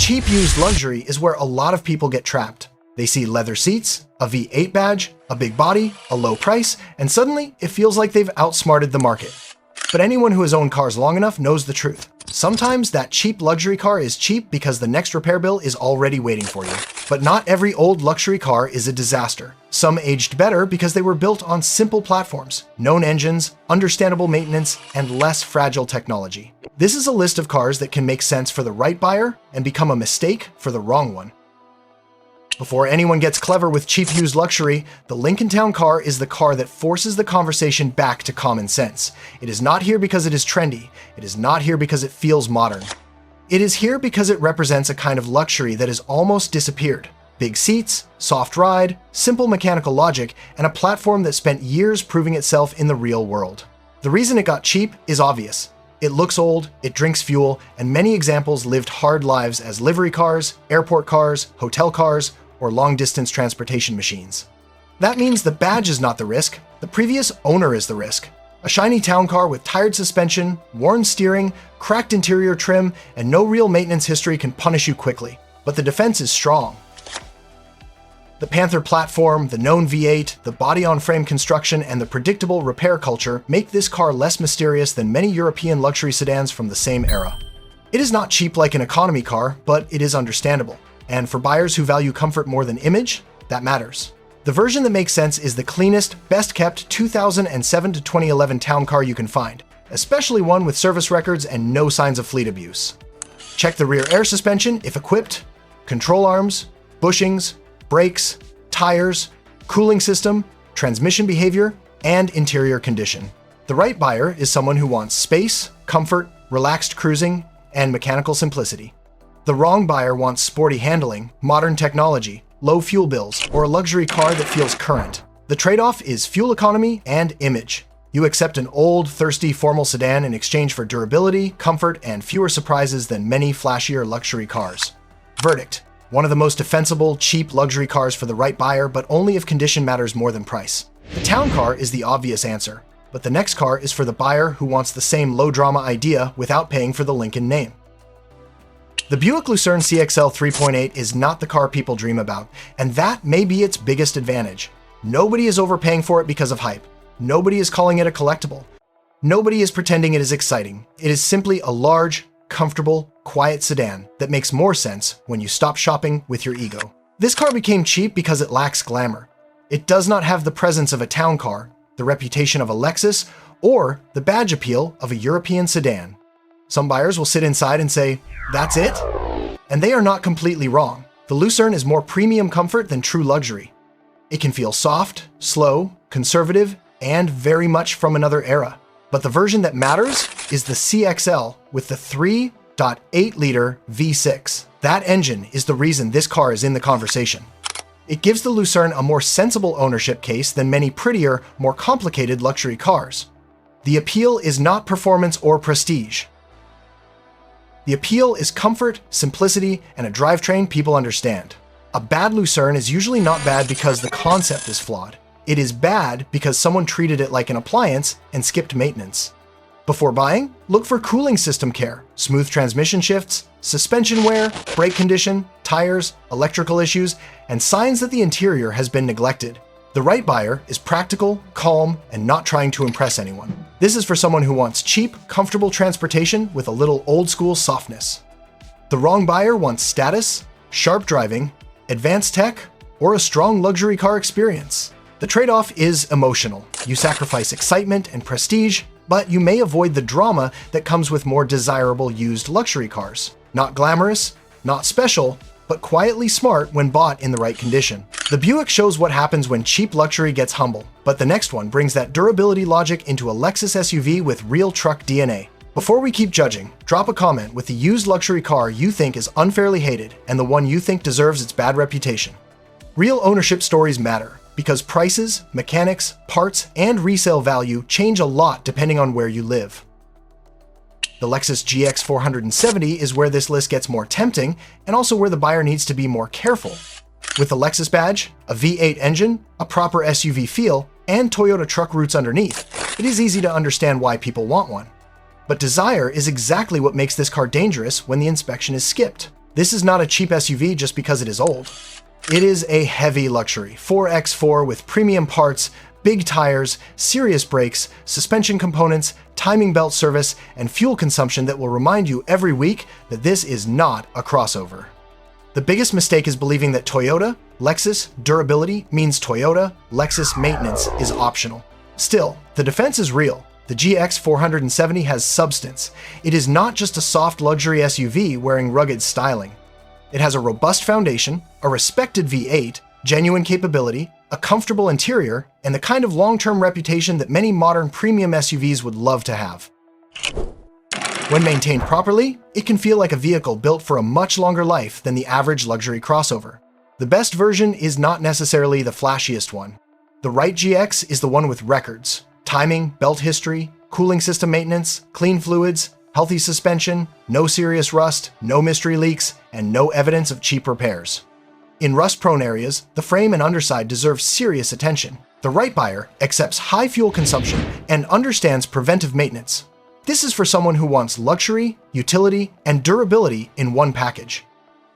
Cheap used luxury is where a lot of people get trapped. They see leather seats, a V8 badge, a big body, a low price, and suddenly it feels like they've outsmarted the market. But anyone who has owned cars long enough knows the truth. Sometimes that cheap luxury car is cheap because the next repair bill is already waiting for you. But not every old luxury car is a disaster. Some aged better because they were built on simple platforms, known engines, understandable maintenance, and less fragile technology. This is a list of cars that can make sense for the right buyer and become a mistake for the wrong one. Before anyone gets clever with cheap used luxury, the Lincoln Town car is the car that forces the conversation back to common sense. It is not here because it is trendy. It is not here because it feels modern. It is here because it represents a kind of luxury that has almost disappeared. Big seats, soft ride, simple mechanical logic, and a platform that spent years proving itself in the real world. The reason it got cheap is obvious. It looks old, it drinks fuel, and many examples lived hard lives as livery cars, airport cars, hotel cars, or long-distance transportation machines. That means the badge is not the risk, the previous owner is the risk. A shiny town car with tired suspension, worn steering, cracked interior trim, and no real maintenance history can punish you quickly. But the defense is strong. The Panther platform, the known V8, the body-on-frame construction, and the predictable repair culture make this car less mysterious than many European luxury sedans from the same era. It is not cheap like an economy car, but it is understandable. And for buyers who value comfort more than image, that matters. The version that makes sense is the cleanest, best-kept 2007 to 2011 town car you can find, especially one with service records and no signs of fleet abuse. Check the rear air suspension if equipped, control arms, bushings, brakes, tires, cooling system, transmission behavior, and interior condition. The right buyer is someone who wants space, comfort, relaxed cruising, and mechanical simplicity. The wrong buyer wants sporty handling, modern technology, low fuel bills, or a luxury car that feels current. The trade-off is fuel economy and image. You accept an old, thirsty, formal sedan in exchange for durability, comfort, and fewer surprises than many flashier luxury cars. Verdict: one of the most defensible, cheap luxury cars for the right buyer, but only if condition matters more than price. The town car is the obvious answer, but the next car is for the buyer who wants the same low-drama idea without paying for the Lincoln name. The Buick Lucerne CXL 3.8 is not the car people dream about, and that may be its biggest advantage. Nobody is overpaying for it because of hype. Nobody is calling it a collectible. Nobody is pretending it is exciting. It is simply a large, comfortable, quiet sedan that makes more sense when you stop shopping with your ego. This car became cheap because it lacks glamour. It does not have the presence of a town car, the reputation of a Lexus, or the badge appeal of a European sedan. Some buyers will sit inside and say, "That's it?" And they are not completely wrong. The Lucerne is more premium comfort than true luxury. It can feel soft, slow, conservative, and very much from another era. But the version that matters is the CXL with the 3.8-liter V6. That engine is the reason this car is in the conversation. It gives the Lucerne a more sensible ownership case than many prettier, more complicated luxury cars. The appeal is not performance or prestige. The appeal is comfort, simplicity, and a drivetrain people understand. A bad Lucerne is usually not bad because the concept is flawed. It is bad because someone treated it like an appliance and skipped maintenance. Before buying, look for cooling system care, smooth transmission shifts, suspension wear, brake condition, tires, electrical issues, and signs that the interior has been neglected. The right buyer is practical, calm, and not trying to impress anyone. This is for someone who wants cheap, comfortable transportation with a little old-school softness. The wrong buyer wants status, sharp driving, advanced tech, or a strong luxury car experience. The trade-off is emotional. You sacrifice excitement and prestige, but you may avoid the drama that comes with more desirable used luxury cars. Not glamorous, not special, but quietly smart when bought in the right condition. The Buick shows what happens when cheap luxury gets humble, but the next one brings that durability logic into a Lexus SUV with real truck DNA. Before we keep judging, drop a comment with the used luxury car you think is unfairly hated and the one you think deserves its bad reputation. Real ownership stories matter, because prices, mechanics, parts, and resale value change a lot depending on where you live. The Lexus GX 470 is where this list gets more tempting, and also where the buyer needs to be more careful. With the Lexus badge, a V8 engine, a proper SUV feel, and Toyota truck roots underneath, it is easy to understand why people want one. But desire is exactly what makes this car dangerous when the inspection is skipped. This is not a cheap SUV just because it is old. It is a heavy luxury 4x4 with premium parts, big tires, serious brakes, suspension components, timing belt service, and fuel consumption that will remind you every week that this is not a crossover. The biggest mistake is believing that Toyota, Lexus, durability means Toyota, Lexus maintenance is optional. Still, the defense is real. The GX 470 has substance. It is not just a soft luxury SUV wearing rugged styling. It has a robust foundation, a respected V8, genuine capability, a comfortable interior, and the kind of long-term reputation that many modern premium SUVs would love to have. When maintained properly, it can feel like a vehicle built for a much longer life than the average luxury crossover. The best version is not necessarily the flashiest one. The right GX is the one with records: timing, belt history, cooling system maintenance, clean fluids, healthy suspension, no serious rust, no mystery leaks, and no evidence of cheap repairs. In rust-prone areas, the frame and underside deserve serious attention. The right buyer accepts high fuel consumption and understands preventive maintenance. This is for someone who wants luxury, utility, and durability in one package.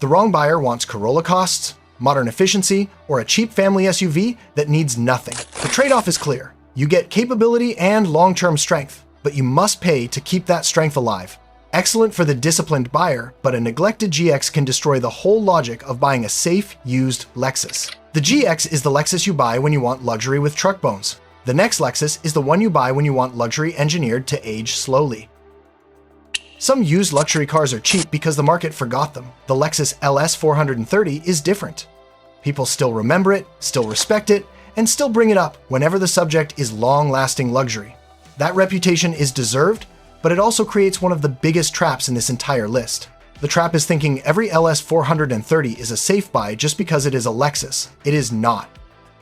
The wrong buyer wants Corolla costs, modern efficiency, or a cheap family SUV that needs nothing. The trade-off is clear. You get capability and long-term strength, but you must pay to keep that strength alive. Excellent for the disciplined buyer, but a neglected GX can destroy the whole logic of buying a safe, used Lexus. The GX is the Lexus you buy when you want luxury with truck bones. The next Lexus is the one you buy when you want luxury engineered to age slowly. Some used luxury cars are cheap because the market forgot them. The Lexus LS 430 is different. People still remember it, still respect it, and still bring it up whenever the subject is long-lasting luxury. That reputation is deserved, but it also creates one of the biggest traps in this entire list. The trap is thinking every LS 430 is a safe buy just because it is a Lexus. It is not.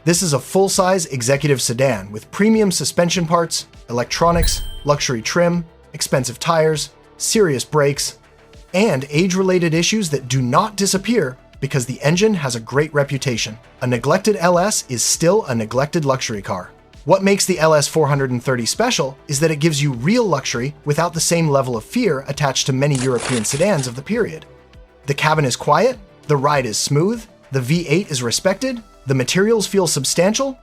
This is a full-size executive sedan with premium suspension parts, electronics, luxury trim, expensive tires, serious brakes, and age-related issues that do not disappear because the engine has a great reputation. A neglected LS is still a neglected luxury car. What makes the LS 430 special is that it gives you real luxury without the same level of fear attached to many European sedans of the period. The cabin is quiet, the ride is smooth, the V8 is respected, the materials feel substantial,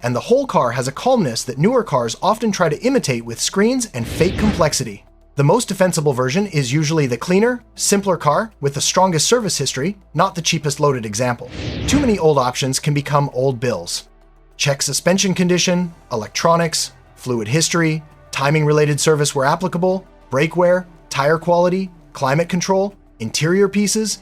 and the whole car has a calmness that newer cars often try to imitate with screens and fake complexity. The most defensible version is usually the cleaner, simpler car with the strongest service history, not the cheapest loaded example. Too many old options can become old bills. Check suspension condition, electronics, fluid history, timing-related service where applicable, brake wear, tire quality, climate control, interior pieces,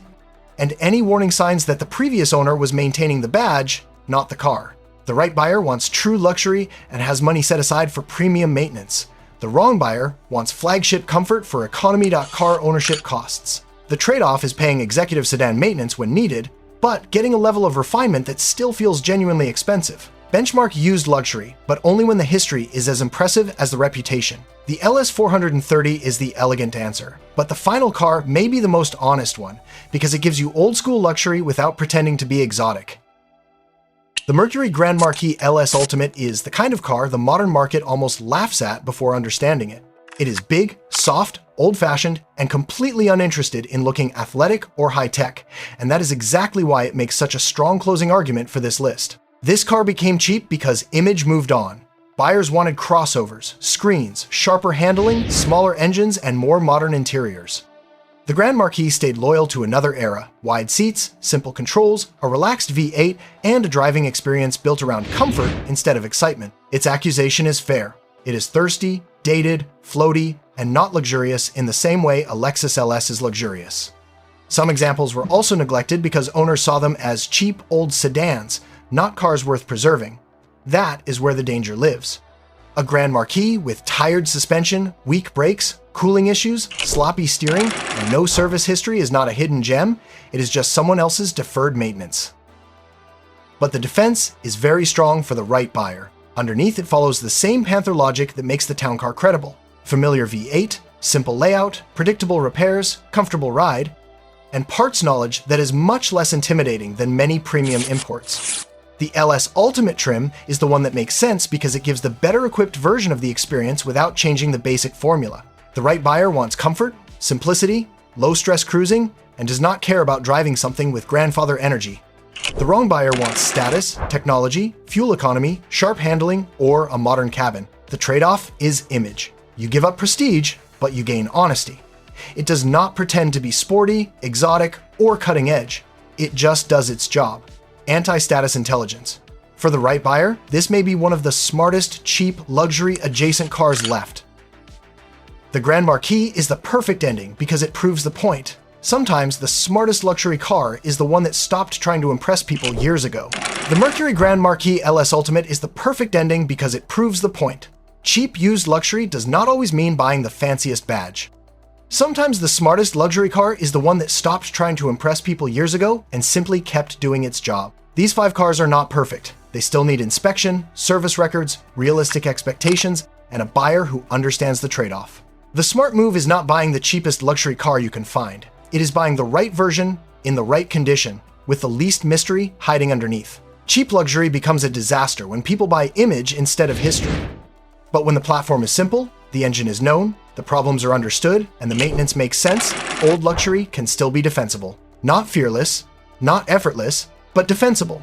and any warning signs that the previous owner was maintaining the badge, not the car. The right buyer wants true luxury and has money set aside for premium maintenance. The wrong buyer wants flagship comfort for economy.car ownership costs. The trade-off is paying executive sedan maintenance when needed, but getting a level of refinement that still feels genuinely expensive. Benchmark used luxury, but only when the history is as impressive as the reputation. The LS 430 is the elegant answer, but the final car may be the most honest one, because it gives you old-school luxury without pretending to be exotic. The Mercury Grand Marquis LS Ultimate is the kind of car the modern market almost laughs at before understanding it. It is big, soft, old-fashioned, and completely uninterested in looking athletic or high-tech, and that is exactly why it makes such a strong closing argument for this list. This car became cheap because image moved on. Buyers wanted crossovers, screens, sharper handling, smaller engines, and more modern interiors. The Grand Marquis stayed loyal to another era: wide seats, simple controls, a relaxed V8, and a driving experience built around comfort instead of excitement. Its accusation is fair. It is thirsty, dated, floaty, and not luxurious in the same way a Lexus LS is luxurious. Some examples were also neglected because owners saw them as cheap old sedans, not cars worth preserving. That is where the danger lives. A Grand Marquis with tired suspension, weak brakes, cooling issues, sloppy steering, and no service history is not a hidden gem, it is just someone else's deferred maintenance. But the defense is very strong for the right buyer. Underneath, it follows the same Panther logic that makes the town car credible. Familiar V8, simple layout, predictable repairs, comfortable ride, and parts knowledge that is much less intimidating than many premium imports. The LS Ultimate trim is the one that makes sense because it gives the better equipped version of the experience without changing the basic formula. The right buyer wants comfort, simplicity, low-stress cruising, and does not care about driving something with grandfather energy. The wrong buyer wants status, technology, fuel economy, sharp handling, or a modern cabin. The trade-off is image. You give up prestige, but you gain honesty. It does not pretend to be sporty, exotic, or cutting edge. It just does its job. Anti-status intelligence. For the right buyer, this may be one of the smartest, cheap, luxury adjacent cars left. The Grand Marquis is the perfect ending because it proves the point. Sometimes the smartest luxury car is the one that stopped trying to impress people years ago. The Mercury Grand Marquis LS Ultimate is the perfect ending because it proves the point. Cheap used luxury does not always mean buying the fanciest badge. Sometimes the smartest luxury car is the one that stopped trying to impress people years ago and simply kept doing its job. These 5 cars are not perfect. They still need inspection, service records, realistic expectations, and a buyer who understands the trade-off. The smart move is not buying the cheapest luxury car you can find. It is buying the right version, in the right condition, with the least mystery hiding underneath. Cheap luxury becomes a disaster when people buy image instead of history. But when the platform is simple, the engine is known, the problems are understood, and the maintenance makes sense, old luxury can still be defensible. Not fearless, not effortless, but defensible.